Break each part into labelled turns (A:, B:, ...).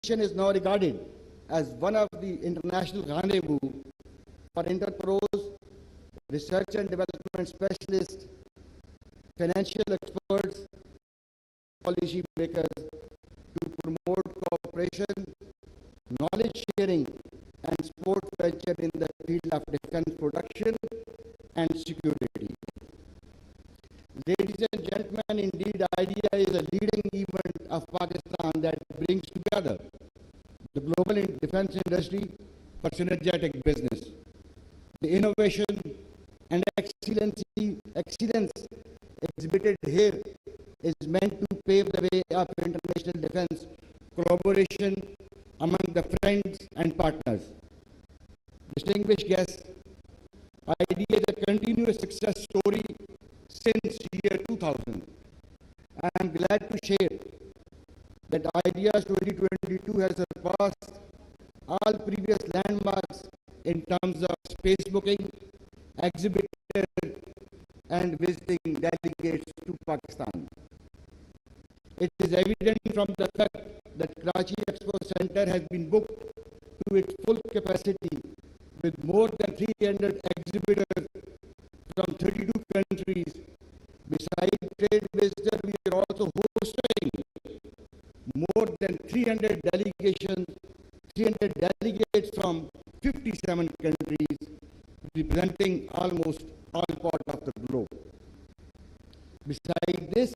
A: location is now regarded as one of the international rendezvous for entrepreneurs, research and development specialists, financial experts, policy makers to promote cooperation, knowledge sharing, and support venture in the field of defense production and security. Ladies and gentlemen, indeed, IDEA is a leading event of Pakistan that brings together the global defense industry for synergetic business. The innovation and excellence exhibited here is meant to pave the way of international defense collaboration among the friends and partners. Distinguished guests, IDEA is a continuous success story since year 2000. I am glad to share that IDEA's 2022 has surpassed all previous landmarks in terms of space booking, exhibitors, and visiting delegates to Pakistan. It is evident from the fact that Karachi Expo Center has been booked to its full capacity with more than 300 exhibitors from 32 countries. Besides trade visitors, we are also hosting more than 300 delegates from 57 countries, representing almost all parts of the globe. Besides this,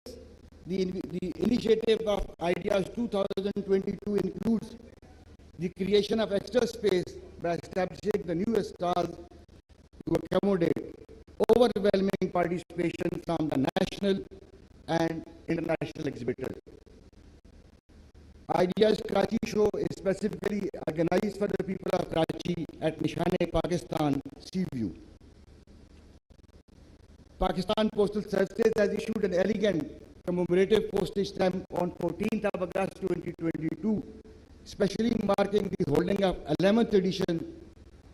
A: the initiative of IDEAS 2022 includes the creation of extra space by establishing the newest stalls to accommodate overwhelming participation from the national and international exhibitors. IDEA's Karachi show is specifically organized for the people of Karachi at Nishane-e-Pakistan Seaview. Pakistan Postal Services has issued an elegant commemorative postage stamp on 14th of August 2022, specially marking the holding of 11th edition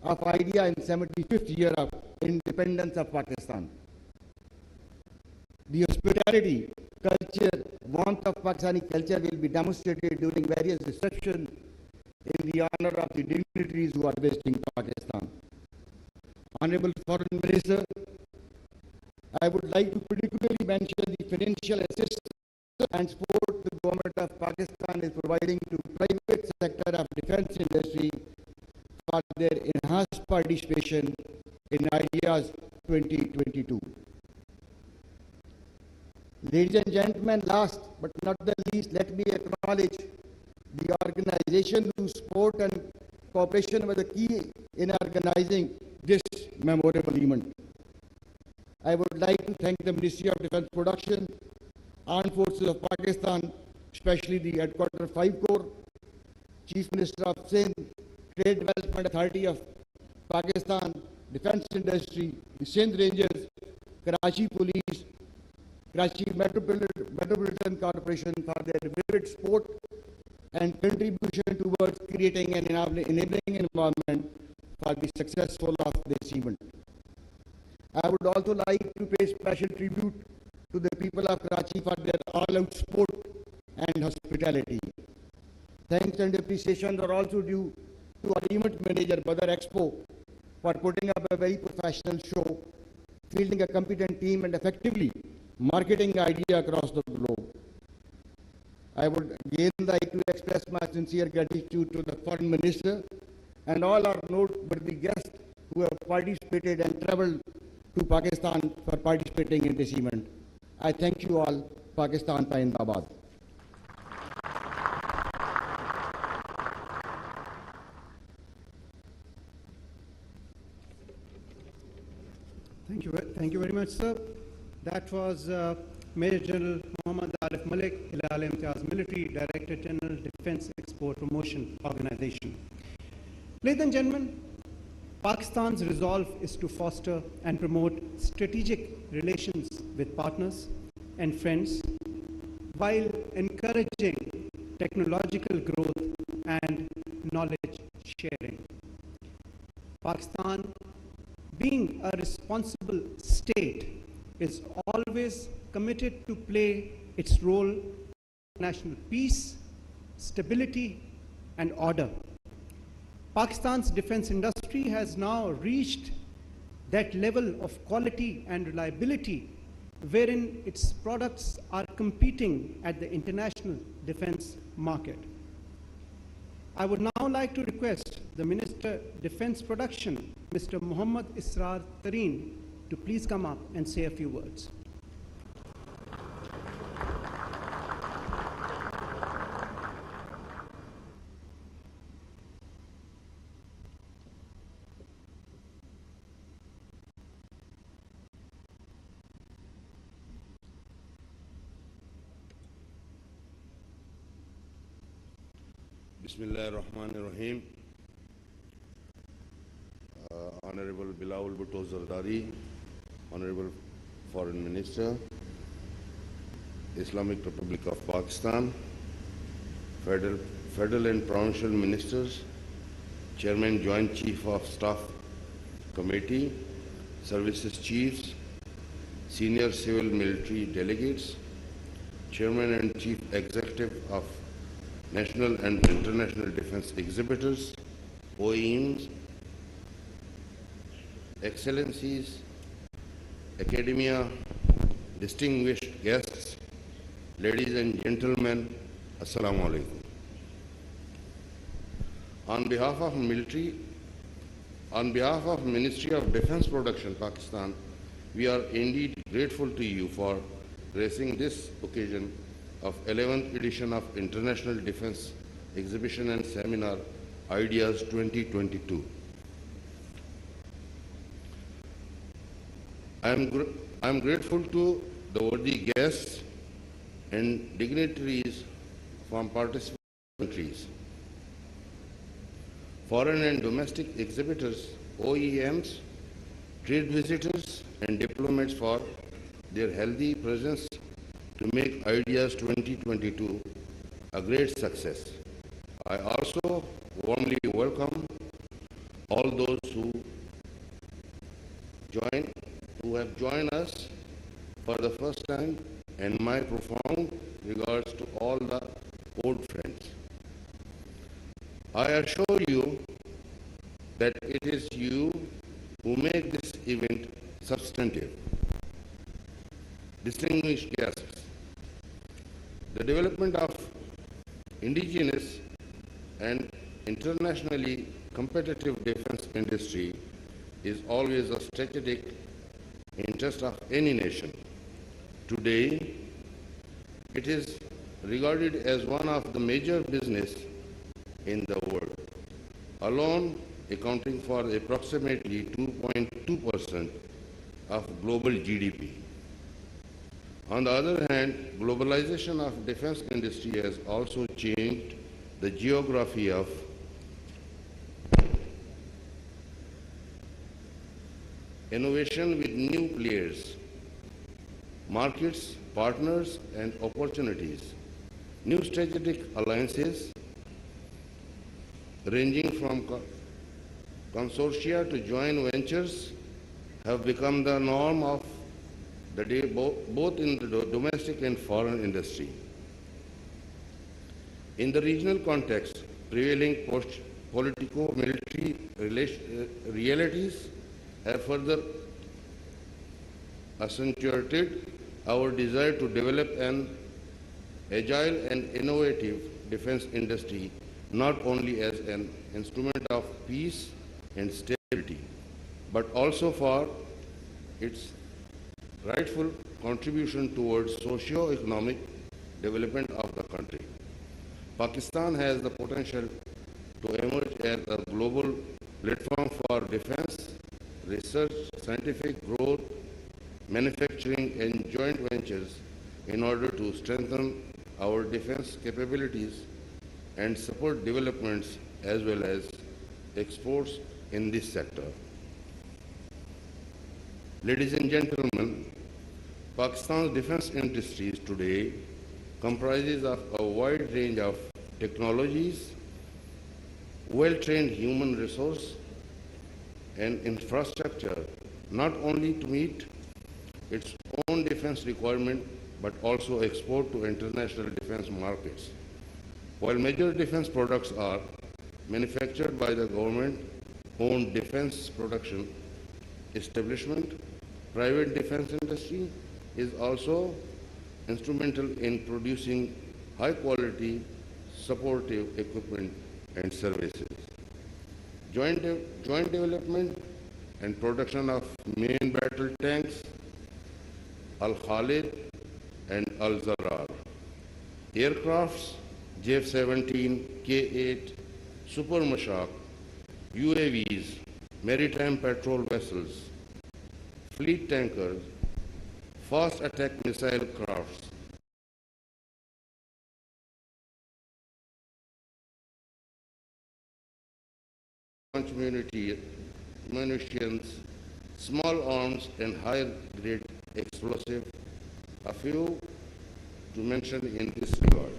A: of IDEA in 75th year of independence of Pakistan. The hospitality, culture, warmth of Pakistani culture will be demonstrated during various receptions in the honor of the dignitaries who are visiting Pakistan. Honorable Foreign Minister, I would like to particularly mention the financial assistance and support the government of Pakistan is providing to private sector of defense industry for their enhanced participation in IDEAS 2022. Ladies and gentlemen, last but not the least, let me acknowledge the organization whose support and cooperation were the key in organizing this memorable event. I would like to thank the Ministry of Defense Production, Armed Forces of Pakistan, especially the Headquarter 5 Corps, Chief Minister of Sindh, Trade Development Authority of Pakistan, Defense Industry, the Sindh Rangers, Karachi Police, Karachi Metropolitan Corporation for their vivid support and contribution towards creating an enabling environment for the successful of this event. I would also like to pay special tribute to the people of Karachi for their all-out support and hospitality. Thanks and appreciation are also due to our event manager, Badr Expo, for putting up a very professional show, fielding a competent team and effectively marketing IDEA across the globe. I would again like to express my sincere gratitude to the Foreign Minister and all our noteworthy guests who have participated and traveled to Pakistan for participating in this event. I thank you all. Pakistan ka Zindabad.
B: Thank you very much, sir. That was Major General Muhammad Arif Malik, Hilal Imtiaz Military Director General, Defense Export Promotion Organization. Ladies and gentlemen, Pakistan's resolve is to foster and promote strategic relations with partners and friends while encouraging technological growth and knowledge sharing. Pakistan, being a responsible state, is always committed to play its role in national peace, stability, and order. Pakistan's defense industry has now reached that level of quality and reliability wherein its products are competing at the international defense market. I would now like to request the Minister Defense Production, Mr. Muhammad Israr Tareen, to please come up and say a few words.
C: Bismillah ar-Rahman ar-Rahim. Honorable Bilawal Bhutto Zardari, Honorable Foreign Minister, Islamic Republic of Pakistan, Federal and Provincial Ministers, Chairman Joint Chief of Staff Committee, Services Chiefs, Senior Civil Military Delegates, Chairman and Chief Executive of National and International Defense Exhibitors, OEMs, Excellencies, Academia, distinguished guests, ladies and gentlemen, Assalamu alaikum. On behalf of Ministry of Defense Production, Pakistan, we are indeed grateful to you for gracing this occasion of 11th edition of International Defense Exhibition and Seminar, Ideas 2022. I am grateful to the worthy guests and dignitaries from participating countries, foreign and domestic exhibitors, OEMs, trade visitors, and diplomats for their healthy presence to make Ideas 2022 a great success. I also warmly welcome all those who have joined us for the first time, and my profound regards to all the old friends. I assure you that it is you who make this event substantive. Distinguished guests, the development of indigenous and internationally competitive defense industry is always a strategic interest of any nation. Today, it is regarded as one of the major business in the world, alone accounting for approximately 2.2% of global GDP. On the other hand, globalization of defense industry has also changed the geography of innovation with new players, markets, partners, and opportunities. New strategic alliances ranging from consortia to joint ventures have become the norm of the day, both in the domestic and foreign industry. In the regional context, prevailing politico-military realities have further accentuated our desire to develop an agile and innovative defense industry, not only as an instrument of peace and stability, but also for its rightful contribution towards socio-economic development of the country. Pakistan has the potential to emerge as a global platform for defense, research, scientific growth, manufacturing, and joint ventures in order to strengthen our defense capabilities and support developments as well as exports in this sector. Ladies and gentlemen, Pakistan's defense industries today comprises of a wide range of technologies, well-trained human resource, and infrastructure, not only to meet its own defense requirement, but also export to international defense markets. While major defense products are manufactured by the government-owned defense production establishment, private defense industry is also instrumental in producing high-quality supportive equipment and services. Joint development and production of main battle tanks, Al-Khalid and Al-Zarar, aircrafts, J-17, K-8, Super Mashak, UAVs, maritime patrol vessels, fleet tankers, fast attack missile crafts, launch munitions, small arms, and higher grade explosive, a few to mention in this regard.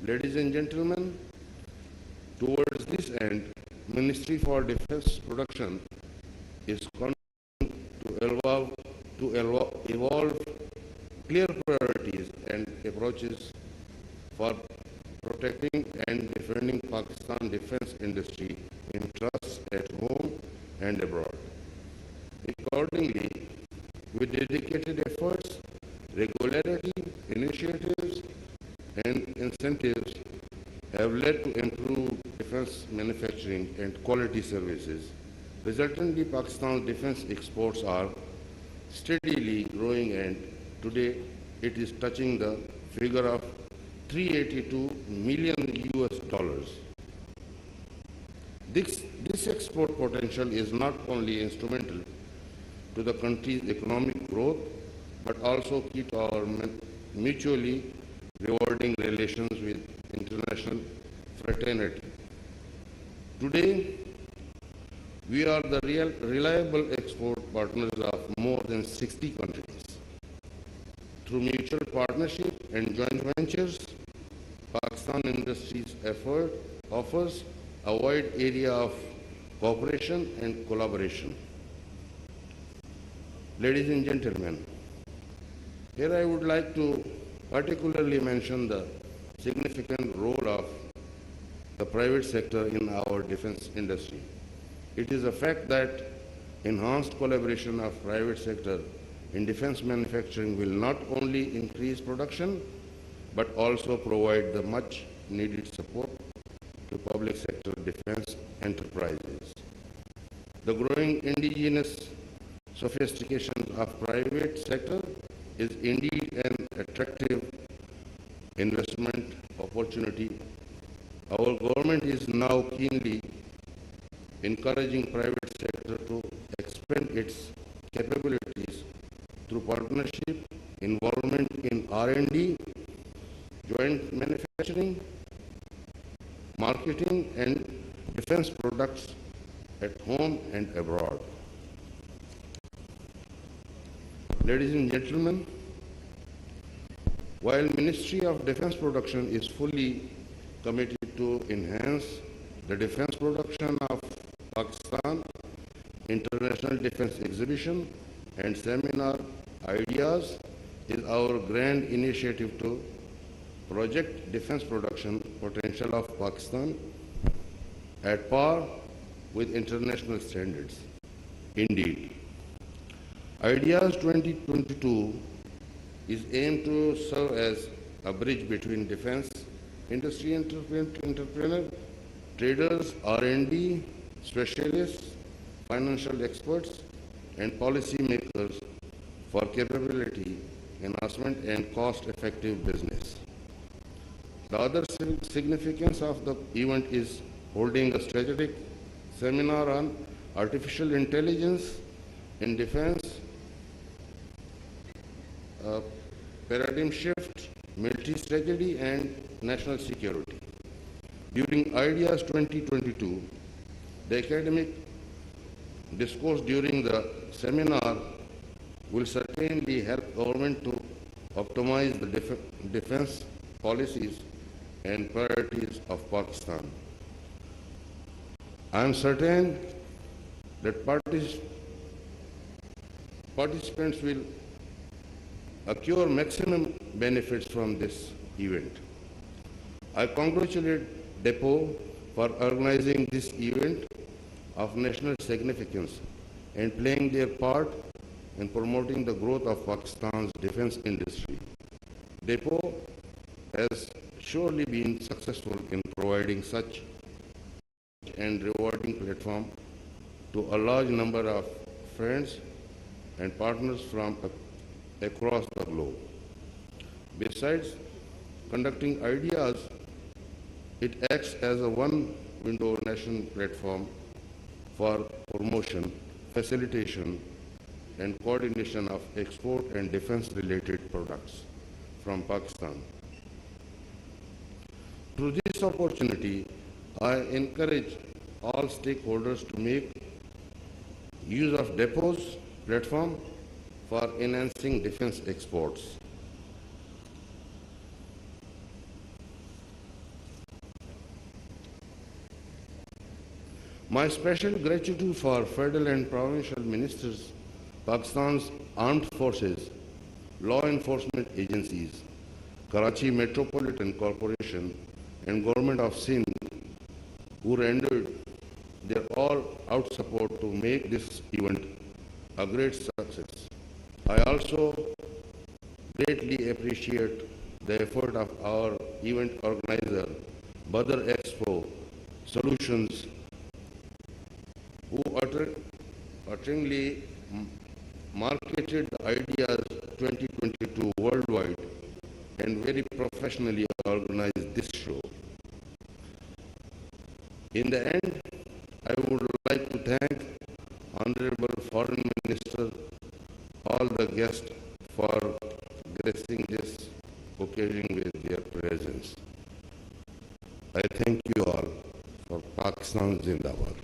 C: Ladies and gentlemen, towards this end, Ministry for Defense Production is continuing to evolve clear priorities and approaches for protecting and defending Pakistan defense industry interests at home and abroad. Accordingly, with dedicated efforts, regularity, initiatives, and incentives have led to improved defense manufacturing and quality services. Resultantly, Pakistan's defense exports are steadily growing, and today it is touching the figure of $382 million US. This export potential is not only instrumental to the country's economic growth, but also key to our mutually rewarding relations with international fraternity. Today, we are the reliable export partners of more than 60 countries. Through mutual partnership and joint ventures, Pakistan Industries effort offers a wide area of cooperation and collaboration. Ladies and gentlemen, here I would like to particularly mention the significant role of the private sector in our defense industry. It is a fact that enhanced collaboration of private sector in defense manufacturing will not only increase production, but also provide the much needed support to public sector defense enterprises. The growing indigenous sophistication of private sector is indeed an attractive investment opportunity. Our government is now keenly encouraging private sector to expand its capabilities through partnership, involvement in R&D, joint manufacturing, marketing, and defense products at home and abroad. Ladies and gentlemen, while Ministry of Defense Production is fully committed to enhance the defense production of Pakistan, International Defense Exhibition and Seminar Ideas is our grand initiative to project defense production potential of Pakistan at par with international standards. Indeed, Ideas 2022 is aimed to serve as a bridge between defense industry entrepreneurs, traders, R&D specialists, financial experts, and policymakers for capability enhancement and cost-effective business. The other significance of the event is holding a strategic seminar on artificial intelligence in defense, paradigm shift, military strategy, and national security. During Ideas 2022, the academic discourse during the seminar will certainly help government to optimize the defense policies and priorities of Pakistan. I am certain that participants will accrue maximum benefits from this event. I congratulate Depot for organizing this event of national significance and playing their part in promoting the growth of Pakistan's defense industry. Depot has surely been successful in providing such and rewarding platform to a large number of friends and partners from across the globe. Besides conducting ideas, it acts as a one-window national platform for promotion, facilitation, and coordination of export and defense-related products from Pakistan. Through this opportunity, I encourage all stakeholders to make use of Depot's platform for enhancing defense exports. My special gratitude for federal and provincial ministers, Pakistan's armed forces, law enforcement agencies, Karachi Metropolitan Corporation, and Government of Sindh, who rendered their all-out support to make this event a great success. I also greatly appreciate the effort of our event organizer, Badr Expo Solutions, who utterly marketed Ideas 2022 worldwide and very professionally organized this show. In the end, I would like to thank Honorable Foreign Minister, all the guests for gracing this occasion with their presence. I thank you all for Pakistan Zindabad.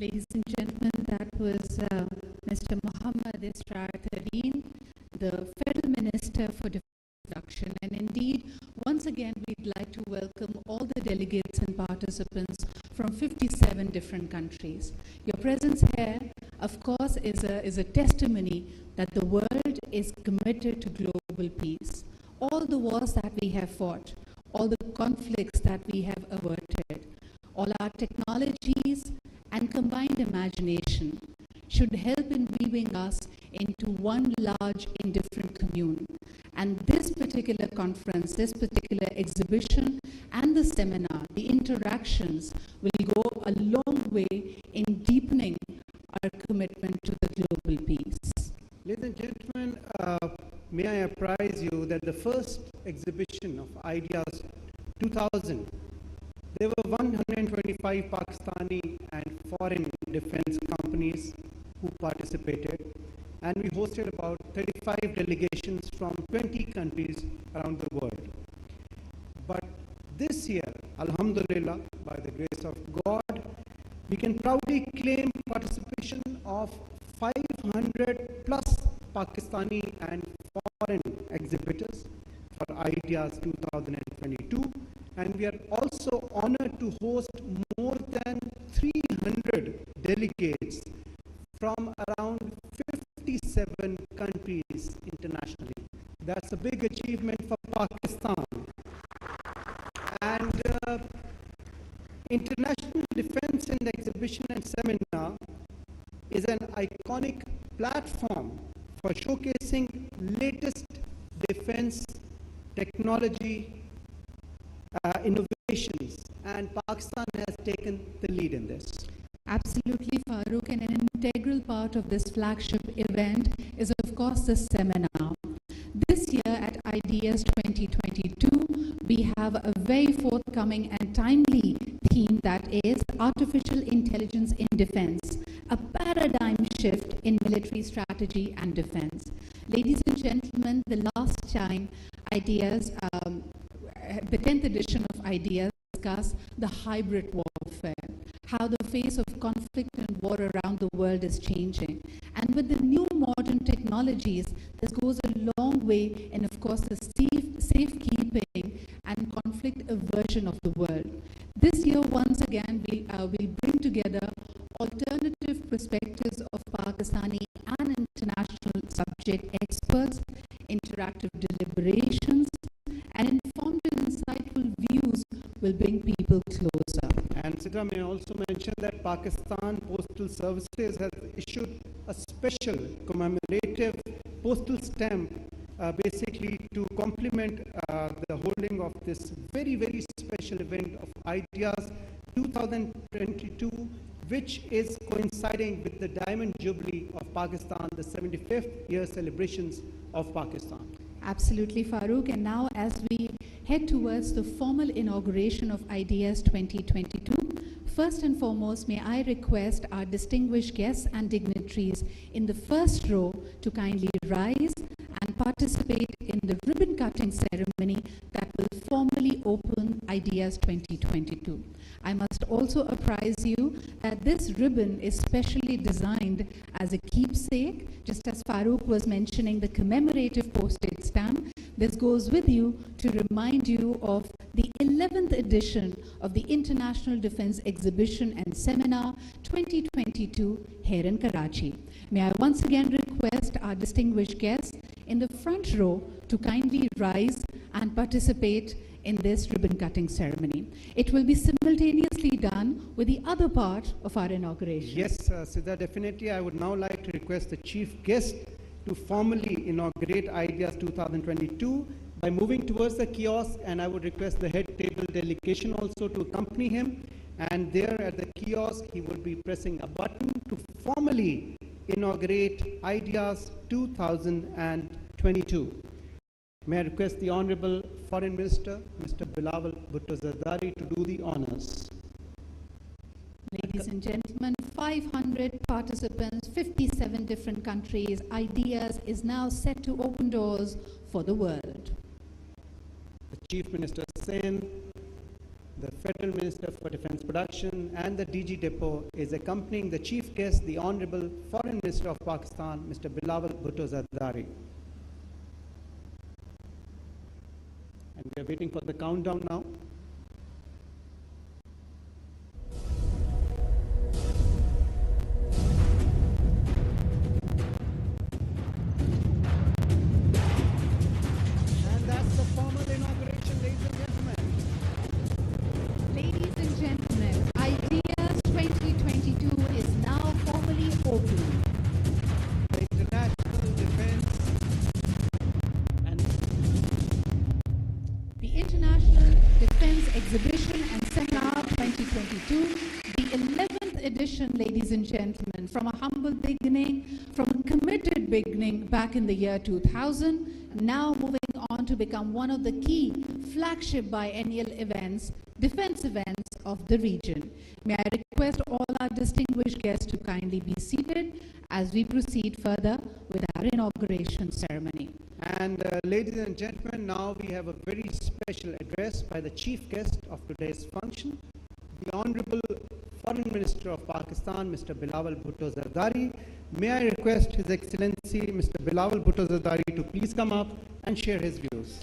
D: Ladies and gentlemen, that was Mr. Muhammad Israr Tareen, the Federal Minister for Production. And indeed, once again, we'd like to welcome all the delegates and participants from 57 different countries. Your presence here, of course, is a testimony that the world is committed to global peace. All the wars that we have fought, all the conflicts that we have averted, all our technologies and combined imagination should help in weaving us into one large indifferent commune. And this particular conference, this particular exhibition and the seminar, the interactions will go a long way in deepening our commitment to the global peace.
B: Ladies and gentlemen, may I apprise you that the first exhibition of Ideas 2000, there were 125 Pakistani and foreign defense companies who participated, and we hosted about 35 delegations from 20 countries around the world. But this year, Alhamdulillah, by the grace of God, we can proudly claim participation of 500 plus Pakistani and foreign exhibitors for Ideas 2022. And we are also honored to host more than 300 delegates from around 57 countries internationally. That's a big achievement for Pakistan. And International Defense in the Exhibition and Seminar is an iconic platform for showcasing latest defense technology innovations, and Pakistan has taken the lead in this.
D: Absolutely, Farooq, and an integral part of this flagship event is, of course, the seminar. This year at Ideas 2022, we have a very forthcoming and timely theme that is Artificial Intelligence in Defense, a paradigm shift in military strategy and defense. Ladies and gentlemen, the last time Ideas, the 10th edition of Ideas discussed the hybrid warfare, how the face of conflict and war around the world is changing. And with the new modern technologies, this goes a long way in, of course, the safekeeping peacekeeping and conflict aversion of the world. This year, once again, we'll bring together alternative perspectives of Pakistani and international subject experts, interactive deliberations, and informed and insightful views will bring people closer.
B: And Sita, may I also mention that Pakistan Postal Services has issued a special commemorative postal stamp basically to complement the holding of this very, very special event of Ideas 2022, which is coinciding with the Diamond Jubilee of Pakistan, the 75th year celebrations of Pakistan.
D: Absolutely, Farooq. And now, as we head towards the formal inauguration of Ideas 2022, first and foremost, may I request our distinguished guests and dignitaries in the first row to kindly rise and participate in the ribbon-cutting ceremony that will formally open Ideas 2022. I must also apprise you that this ribbon is specially designed as a keepsake. Just as Farooq was mentioning the commemorative postage stamp, this goes with you to remind you of the 11th edition of the International Defense Exhibition and Seminar 2022 here in Karachi. May I once again request our distinguished guests in the front row to kindly rise and participate in this ribbon-cutting ceremony. It will be simultaneously done with the other part of our inauguration.
B: Yes, Siddha, definitely. I would now like to request the chief guest to formally inaugurate Ideas 2022 by moving towards the kiosk, and I would request the head table delegation also to accompany him. And there at the kiosk, he will be pressing a button to formally inaugurate Ideas 2022. May I request the Honorable Foreign Minister, Mr. Bilawal Bhutto Zardari, to do the honors.
D: Ladies and gentlemen, 500 participants, 57 different countries. Ideas is now set to open doors for the world.
B: The Chief Minister Sen, the Federal Minister for Defense Production, and the DG Depot is accompanying the chief guest, the Honorable Foreign Minister of Pakistan, Mr. Bilawal Bhutto Zardari. And we are waiting for the countdown now. And that's the formal inauguration, ladies and gentlemen.
D: Ladies and gentlemen, Ideas 2022 is now formally open.
B: The International Defense and
D: The International Defense Exhibition and Seminar 2022, the 11th edition, ladies and gentlemen, from a humble beginning, from a committed beginning back in the year 2000, now moving on to become one of the key flagship biennial events, defense events of the region. May I request all our distinguished guests to kindly be seated as we proceed further with our inauguration ceremony.
B: And ladies and gentlemen, now we have a very special address by the chief guest of today's function, the Honorable Foreign Minister of Pakistan, Mr. Bilawal Bhutto Zardari. May I request His Excellency, Mr. Bilawal Bhutto Zardari, to please come up and share his views.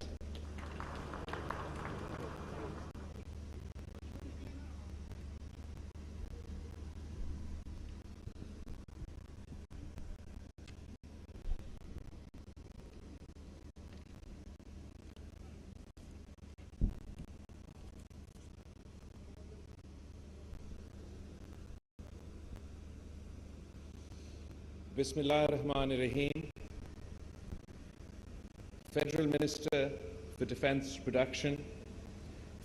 E: Bismillah ar-Rahman ar-Rahim. Federal Minister for Defense Production,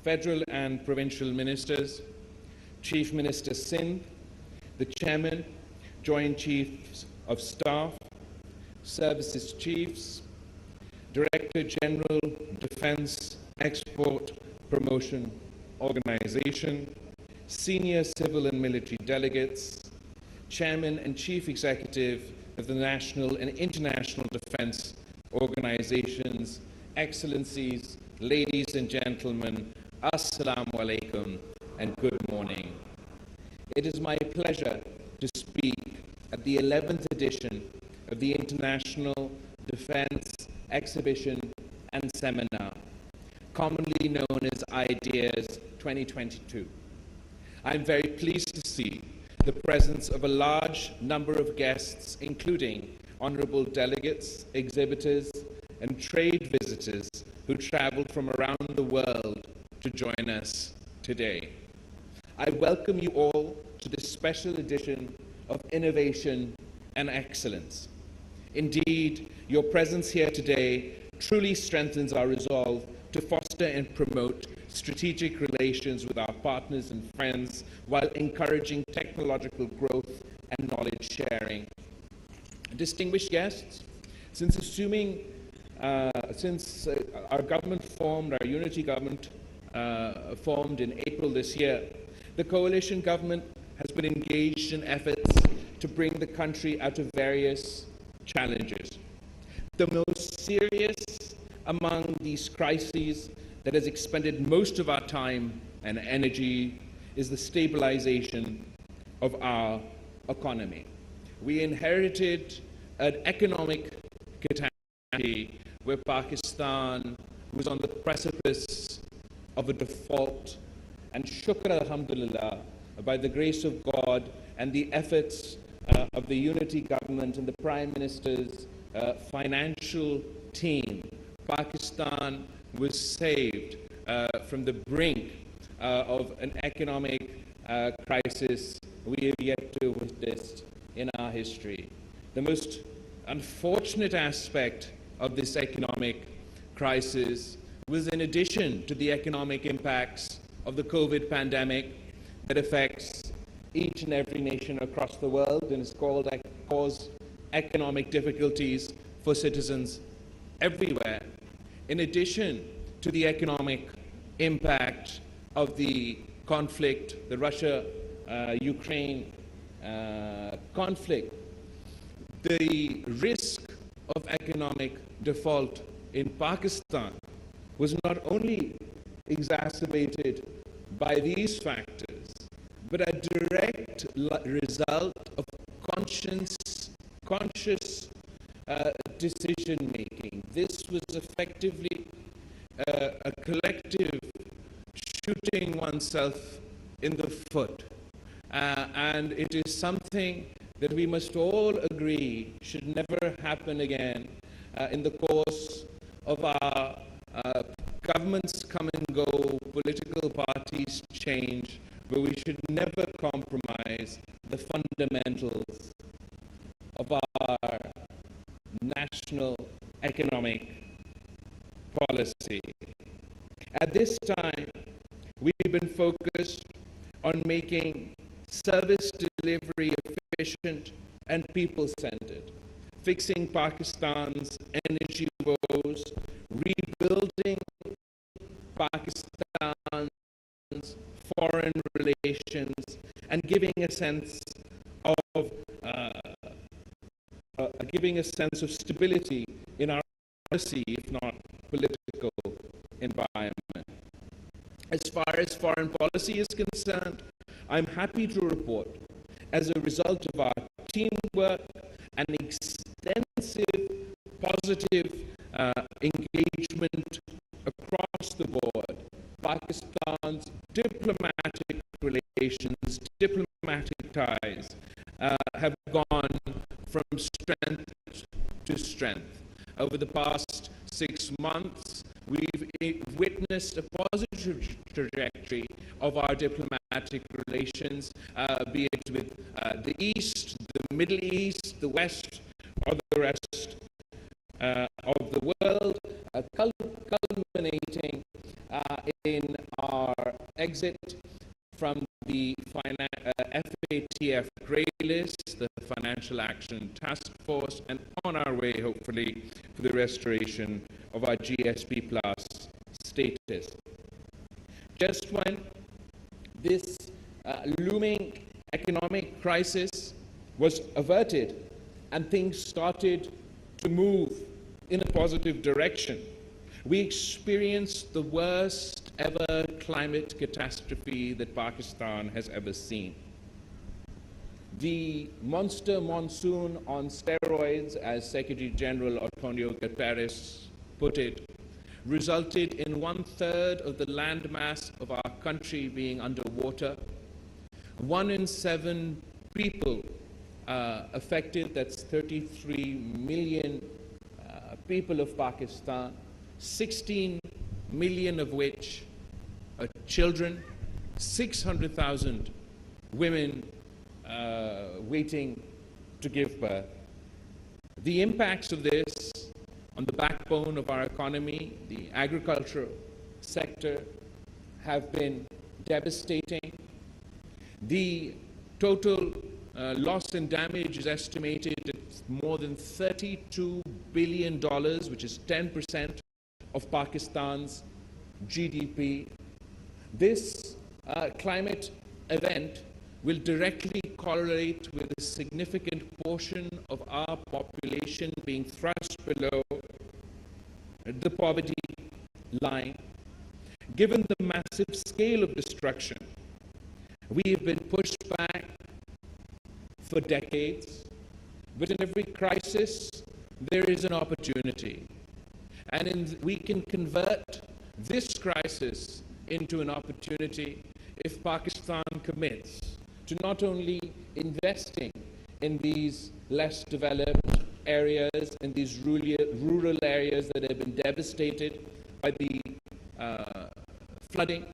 E: Federal and Provincial Ministers, Chief Minister Sindh, the Chairman, Joint Chiefs of Staff, Services Chiefs, Director General, Defense Export Promotion Organization, Senior Civil and Military Delegates, Chairman and Chief Executive of the National and International Defense Organizations, Excellencies, ladies and gentlemen, Assalamu alaikum and good morning. It is my pleasure to speak at the 11th edition of the International Defense Exhibition and Seminar. commonly known as Ideas 2022. I'm very pleased to see the presence of a large number of guests, including honorable delegates, exhibitors, and trade visitors who traveled from around the world to join us today. I welcome you all to this special edition of Innovation and Excellence. Indeed, your presence here today truly strengthens our resolve to foster and promote strategic relations with our partners and friends while encouraging technological growth and knowledge sharing. Distinguished guests, since our government formed, our unity government formed in April this year, the coalition government has been engaged in efforts to bring the country out of various challenges. The most serious among these crises that has expended most of our time and energy is the stabilization of our economy. We inherited an economic catastrophe where Pakistan was on the precipice of a default, and shukr alhamdulillah, by the grace of God and the efforts of the unity government and the Prime Minister's financial team, Pakistan was saved from the brink of an economic crisis we have yet to witness in our history. The most unfortunate aspect of this economic crisis was, in addition to the economic impacts of the COVID pandemic that affects each and every nation across the world and has caused economic difficulties for citizens everywhere. In addition to the economic impact of the conflict, the Russia-Ukraine conflict, the risk of economic default in Pakistan was not only exacerbated by these factors, but a direct result of conscious decision-making. This was effectively a collective shooting oneself in the foot. And it is something that we must all agree should never happen again in the course of our governments come and go, political parties change, but we should never compromise the fundamentals of our national economic policy. At this time, we've been focused on making service delivery efficient and people-centered, fixing Pakistan's energy woes, rebuilding Pakistan's foreign relations, and giving a sense of stability in our policy, if not political environment. As far as foreign policy is concerned, I'm happy to report, as a result of our teamwork and extensive positive engagement across the board, Pakistan's diplomatic relations, diplomatic ties have gone from strength to strength. Over the past 6 months, we've witnessed a positive trajectory of our diplomatic relations, be it with the East, the Middle East, the West, or the rest of the world, culminating in our exit from the FATF grey list, the Financial Action Task Force, and on our way, hopefully, for the restoration of our GSP Plus status. Just when this looming economic crisis was averted and things started to move in a positive direction, we experienced the worst ever climate catastrophe that Pakistan has ever seen. The monster monsoon on steroids, as Secretary General Antonio Guterres put it, resulted in 1/3 of the landmass of our country being underwater. 1 in 7 people affected, that's 33 million people of Pakistan, 16 million of which are children, 600,000 women waiting to give birth. The impacts of this on the backbone of our economy, the agricultural sector, have been devastating. The total loss and damage is estimated at more than $32 billion, which is 10% of Pakistan's GDP. This climate event will directly correlate with a significant portion of our population being thrust below the poverty line. Given the massive scale of destruction, we have been pushed back for decades, but in every crisis, there is an opportunity. And we can convert this crisis into an opportunity if Pakistan commits to not only investing in these less developed areas, in these rural areas that have been devastated by the flooding,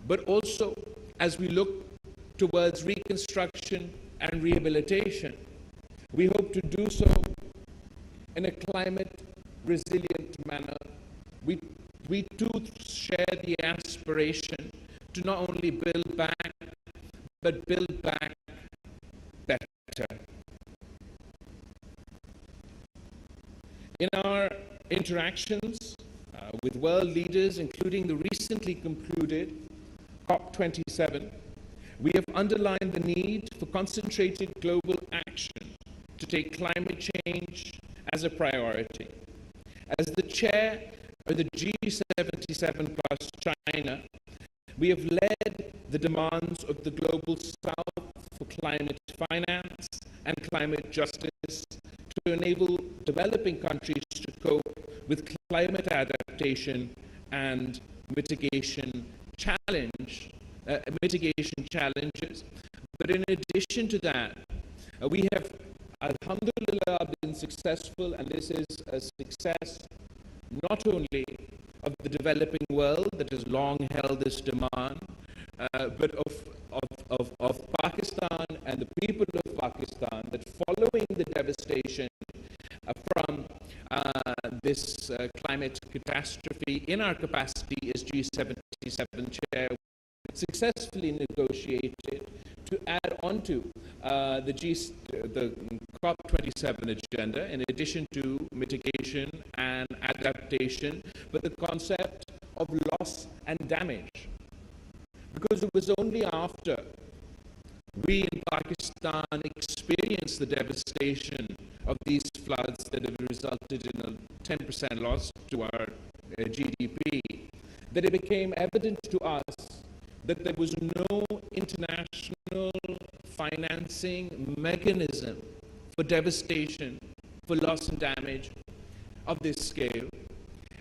E: but also as we look towards reconstruction and rehabilitation, we hope to do so in a climate resilient manner. We too share the aspiration to not only build back, but build back better. In our interactions with world leaders, including the recently concluded COP27, we have underlined the need for concentrated global action to take climate change as a priority. As the chair of the G77 plus China, we have led the demands of the Global South for climate finance and climate justice to enable developing countries to cope with climate adaptation and mitigation challenges. But in addition to that, we have, alhamdulillah, been successful, and this is a success not only of the developing world that has long held this demand, but of Pakistan and the people of Pakistan, that following the devastation from this climate catastrophe, in our capacity as G77 chair, successfully negotiated to add on to the COP27 agenda, in addition to mitigation and adaptation, but the concept of loss and damage. Because it was only after we in Pakistan experienced the devastation of these floods that have resulted in a 10% loss to our GDP, that it became evident to us that there was no international financing mechanism for devastation, for loss and damage of this scale.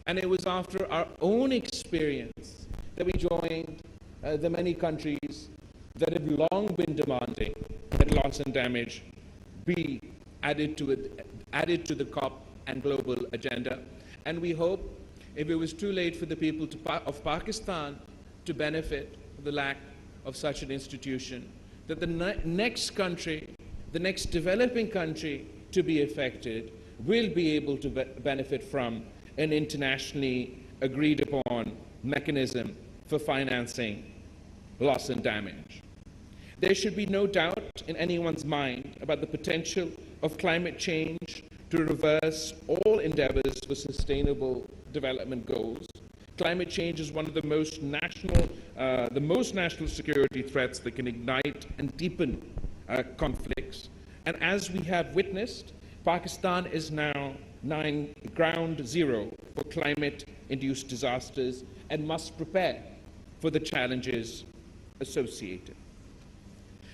E: And it was after our own experience that we joined the many countries that have long been demanding that loss and damage be added to the COP and global agenda. And we hope, if it was too late for the people of Pakistan to benefit from the lack of such an institution, that the next country, the next developing country to be affected, will be able to benefit from an internationally agreed upon mechanism for financing loss and damage. There should be no doubt in anyone's mind about the potential of climate change to reverse all endeavors for sustainable development goals. Climate change is one of the most national security threats that can ignite and deepen conflicts. And as we have witnessed, Pakistan is now ground zero for climate-induced disasters and must prepare for the challenges associated.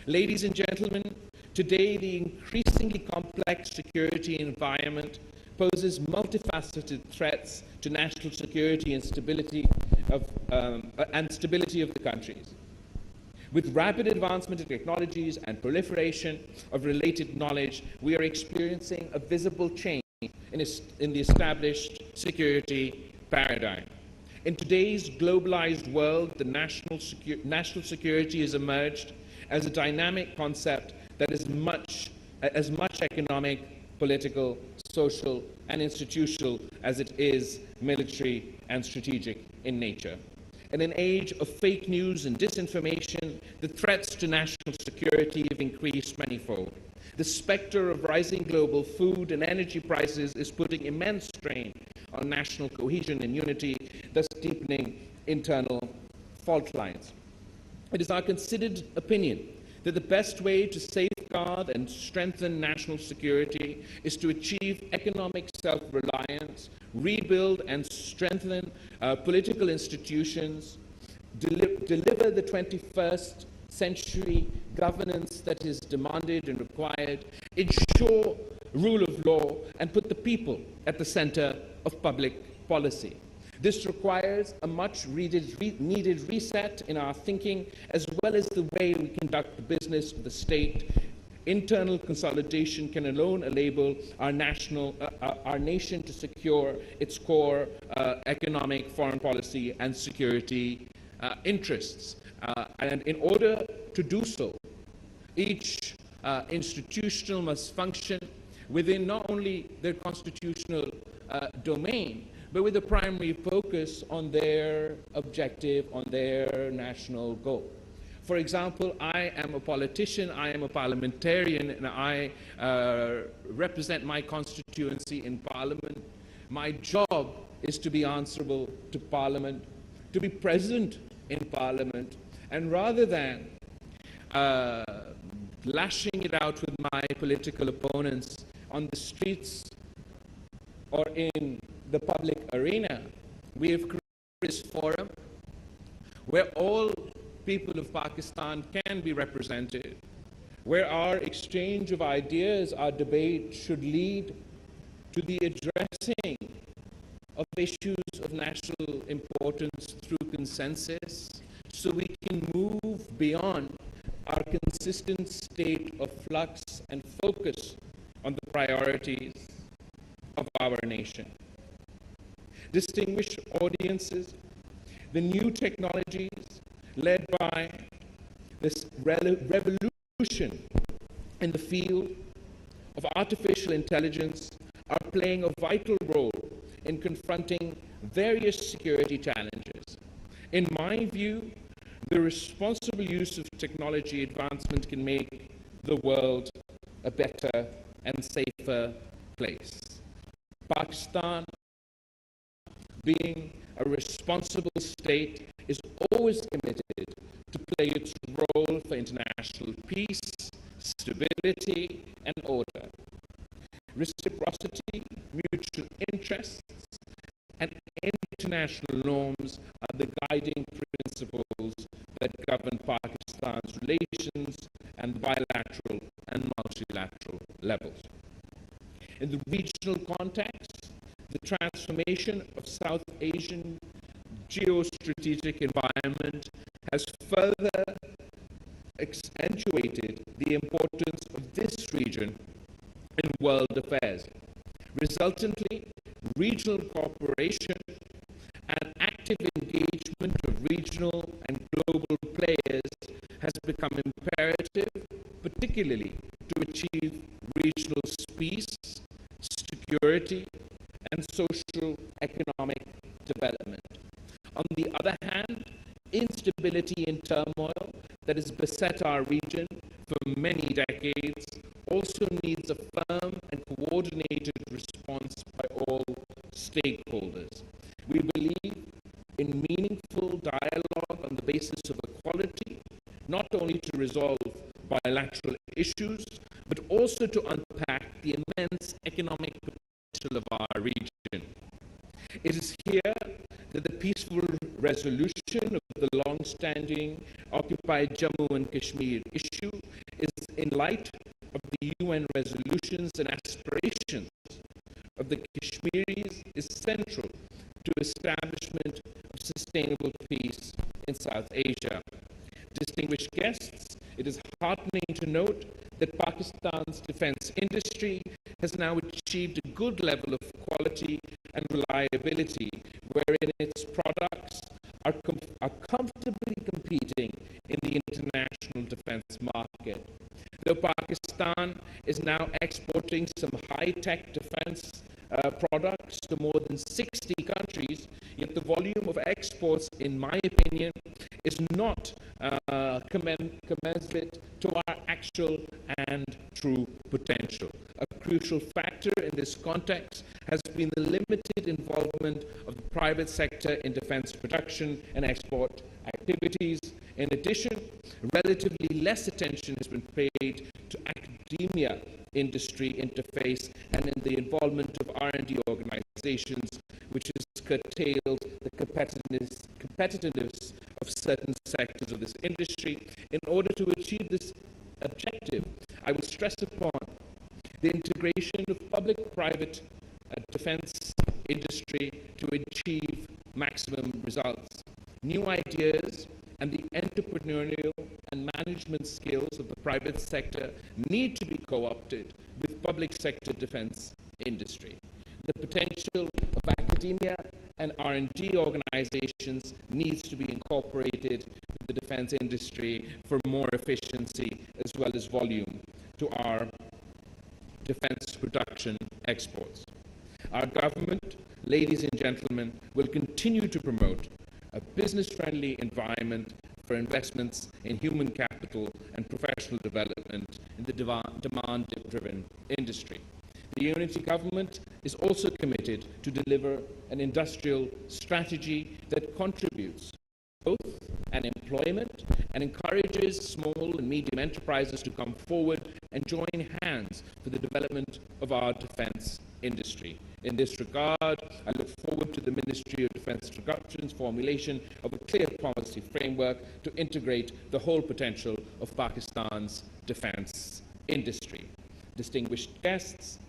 E: Ladies and gentlemen, today the increasingly complex security environment poses multifaceted threats to national security and stability of the countries. With rapid advancement of technologies and proliferation of related knowledge, we are experiencing a visible change in the established security paradigm. In today's globalized world, the national security has emerged as a dynamic concept that is as much economic, political, social, and institutional as it is military and strategic in nature. In an age of fake news and disinformation, the threats to national security have increased manifold. The specter of rising global food and energy prices is putting immense strain on national cohesion and unity, thus deepening internal fault lines. It is our considered opinion that the best way to safeguard and strengthen national security is to achieve economic self-reliance, rebuild and strengthen political institutions, deliver the 21st century governance that is demanded and required, ensure rule of law, and put the people at the center of public policy. This requires a much needed reset in our thinking, as well as the way we conduct the business of the state. Internal consolidation can alone enable our nation to secure its core economic, foreign policy, and security interests. And in order to do so, each institution must function within not only their constitutional domain, but with a primary focus on their objective, on their national goal. For example, I am a politician, I am a parliamentarian, and I represent my constituency in Parliament. My job is to be answerable to Parliament, to be present in Parliament, and rather than lashing it out with my political opponents on the streets or in the public arena, we have created this forum where all people of Pakistan can be represented, where our exchange of ideas, our debate should lead to the addressing of issues of national importance through consensus, so we can move beyond our consistent state of flux and focus on the priorities of our nation. Distinguished audiences, the new technologies led by this revolution in the field of artificial intelligence are playing a vital role in confronting various security challenges. In my view, the responsible use of technology advancement can make the world a better and safer place. Pakistan, being a responsible state, is always committed to play its role for international peace, stability, and order. Reciprocity, mutual interests, and international norms are the guiding principles that govern Pakistan's relations and bilateral and multilateral levels. In the regional context, the transformation of South Asian geostrategic environment has further accentuated the importance of this region in world affairs. Resultantly, regional cooperation and active engagement of regional and global players has become imperative, particularly to achieve regional peace, security, and social economic development. On the other hand, instability and turmoil that has beset our region for many decades also needs a firm and coordinated response by all stakeholders. We believe in meaningful dialogue on the basis of equality, not only to resolve bilateral issues, but also to unpack the immense economic potential of our region. It is here that the peaceful resolution of the long-standing occupied Jammu and Kashmir issue is in light of the UN resolutions and aspirations of the Kashmiris is central to establishment of sustainable peace in South Asia. Distinguished guests, it is heartening to note that Pakistan's defense industry has now achieved a good level of quality and reliability, wherein its products are comfortably competing in the international defense market. Though Pakistan is now exporting some high-tech defense products to more than 60 countries, yet the volume of exports, in my opinion, is not commensurate to our actual and true potential. A crucial factor in this context has been the limited involvement of the private sector in defense production and export activities. In addition, relatively less attention has been paid to academia industry interface and in the involvement of R&D organizations, which has curtailed the competitiveness of certain sectors of this industry. In order to achieve this objective, I will stress upon the integration of public-private defense industry to achieve maximum results. New ideas and the entrepreneurial and management skills of the private sector need to be co-opted with public sector defense industry. The potential of academia and R&D organizations needs to be incorporated with the defense industry for more efficiency as well as volume to our defense production exports. Our government, ladies and gentlemen, will continue to promote a business-friendly environment for investments in human capital and professional development in the demand-driven industry. The unity government is also committed to deliver an industrial strategy that contributes growth and employment and encourages small and medium enterprises to come forward and join hands for the development of our defense industry. In this regard, I look forward to the Ministry of Defense Instructions formulation of a clear policy framework to integrate the whole potential of Pakistan's defense industry. Distinguished guests,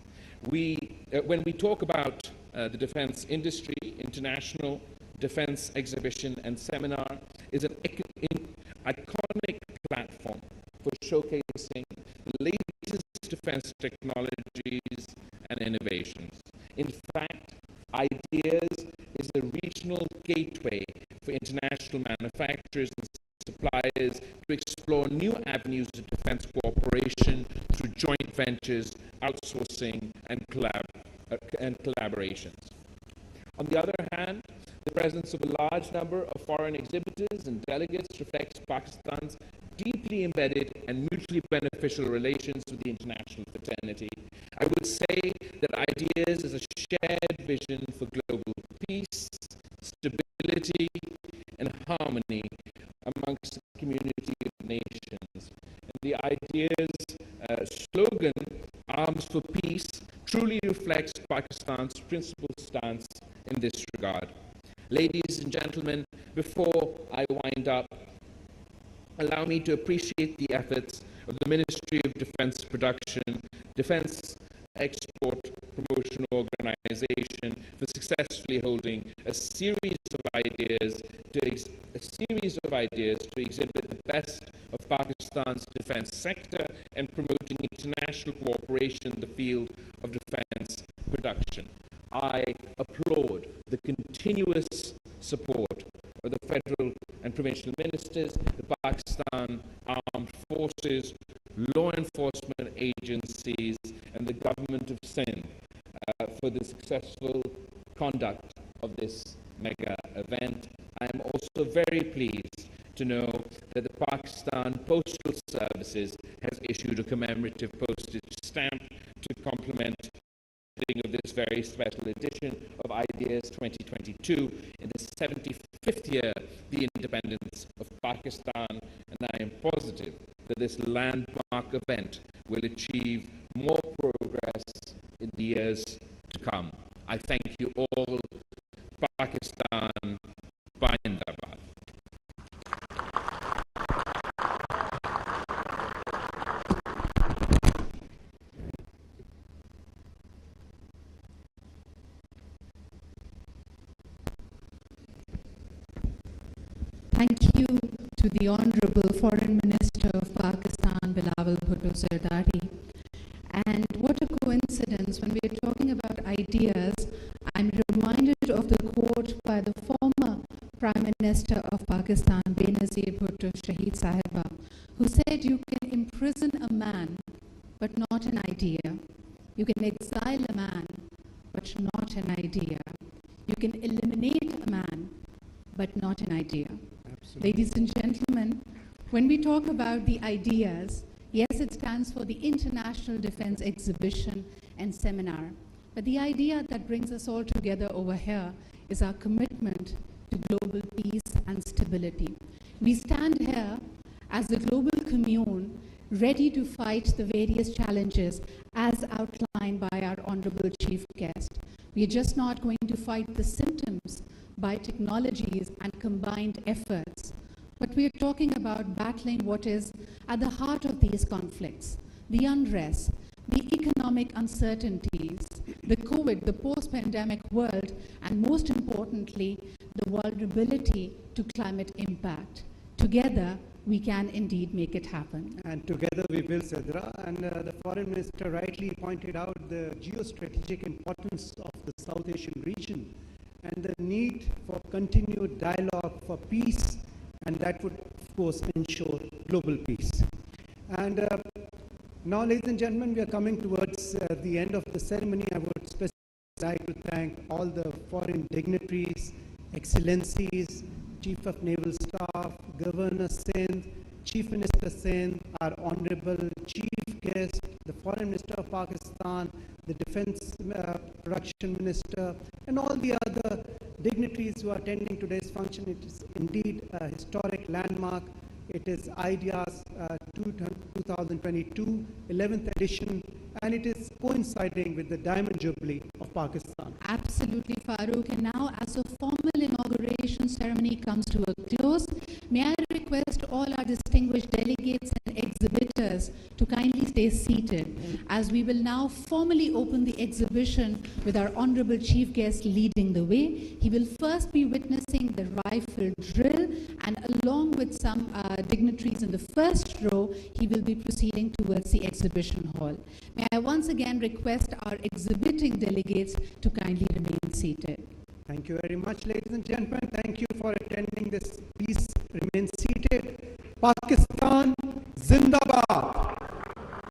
E: when we talk about the defense industry, International Defense Exhibition and Seminar is an iconic platform for showcasing the latest defense technologies and innovations. In fact, Ideas is a regional gateway for international manufacturers and suppliers to explore new avenues of defense cooperation through joint ventures, outsourcing, and collaborations. On the other hand, the presence of a large number of foreign exhibitors and delegates reflects Pakistan's deeply embedded and mutually beneficial relations with the international fraternity. I would say that Ideas is a shared vision for global peace, stability, and harmony amongst the community of nations. And the Ideas slogan, Arms for Peace, truly reflects Pakistan's principal stance in this regard. Ladies and gentlemen, before I wind up, allow me to appreciate the efforts of the Ministry of Defense Production, Defense Export Promotion Organization for successfully holding a series of ideas to exhibit the best of Pakistan's defense sector and promoting international cooperation in the field of defense production. I applaud the continuous support of the federal and provincial ministers, the Pakistan Armed Forces, law enforcement agencies, and the government of Sindh for the successful conduct of this mega event. I am also very pleased to know that the Pakistan Postal Services has issued a commemorative postage stamp to complement of this very special edition of Ideas 2022 in the 75th year of the independence of Pakistan, and I am positive that this landmark event will achieve more progress in the years to come. I thank you all. Pakistan, Zindabad.
D: to the Honorable Foreign Minister of Pakistan, Bilawal Bhutto Zardari. And what a coincidence, when we are talking about ideas, I'm reminded of the quote by the former Prime Minister of Pakistan, Benazir Bhutto Shaheed Sahiba, who said, you can imprison a man, but not an idea. You can exile a man, but not an idea. You can eliminate a man, but not an idea. Absolutely. Ladies and gentlemen, when we talk about the ideas, yes, it stands for the International Defense Exhibition and Seminar. But the idea that brings us all together over here is our commitment to global peace and stability. We stand here as a global commune ready to fight the various challenges as outlined by our Honorable Chief Guest. We are just not going to fight the symptoms by technologies and combined efforts, but we are talking about battling what is at the heart of these conflicts, the unrest, the economic uncertainties, the COVID, the post-pandemic world, and most importantly, the vulnerability to climate impact. Together, we can indeed make it happen.
B: And together we will, Sidra. And the Foreign Minister rightly pointed out the geostrategic importance of the South Asian region and the need for continued dialogue for peace, and that would, of course, ensure global peace. And now, ladies and gentlemen, we are coming towards the end of the ceremony. I would specifically like to thank all the foreign dignitaries, excellencies, Chief of Naval Staff, Governor Sindh, Chief Minister Sindh, our Honorable Chief Guest, the Foreign Minister of Pakistan, the Defense Production Minister, and all the other dignitaries who are attending today's function. It is indeed a historic landmark. It is Aitadal 2022, 11th edition, and it is coinciding with the Diamond Jubilee of Pakistan.
D: Absolutely, Farooq. And now, as a formal inauguration ceremony comes to a close, may I request all our distinguished delegates and exhibitors to kindly stay seated, as we will now formally open the exhibition with our Honorable Chief Guest leading the way. He will first be witnessing the rifle drill, and along with some dignitaries in the first row, he will be proceeding towards the exhibition hall. May I once again request our exhibiting delegates to kindly remain seated.
B: Thank you very much, ladies and gentlemen. Thank you for attending this. Please remain seated. Pakistan Zindabad.